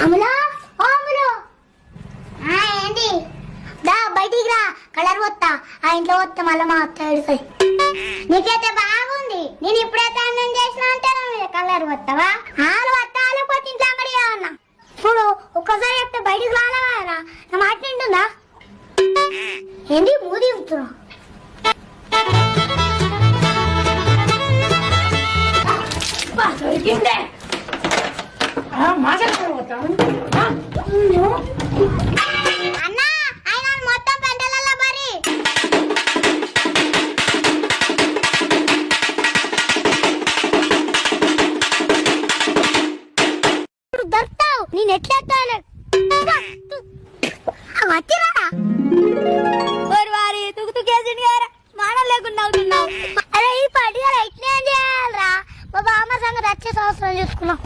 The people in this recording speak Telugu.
అమలా ఓ అమలు ఏంటి దా బయటికి రా కలర్ వస్తా ఆ ఇంట్లో వస్తా మళ్ళీ మా అత్త ఏడుస్తాయి నీకైతే బాగుంది నేను ఇప్పుడైతే అన్నం చేసిన అంటే కలర్ వస్తావా ఆలు వస్తా లేకపోతే ఇంట్లో అంగడి అన్నా చూడు ఒక్కసారి చెప్తే బయటికి రాలేవా నా మాట నింటుందా ఏంటి మూది ఇస్తున్నా అన్నా ఆయన మొత్తం పెంటలలో మరి దొరుకుతావు నేను ఎట్లా వచ్చిరా వారి తుకుతుకేసి మానం లేకుండా అవుతున్నావు అరే ఈ పడిగా ఎట్లా ఏం చేయాలరా మా బామ్మ సంగతి వచ్చే సంవత్సరం చూసుకున్నాం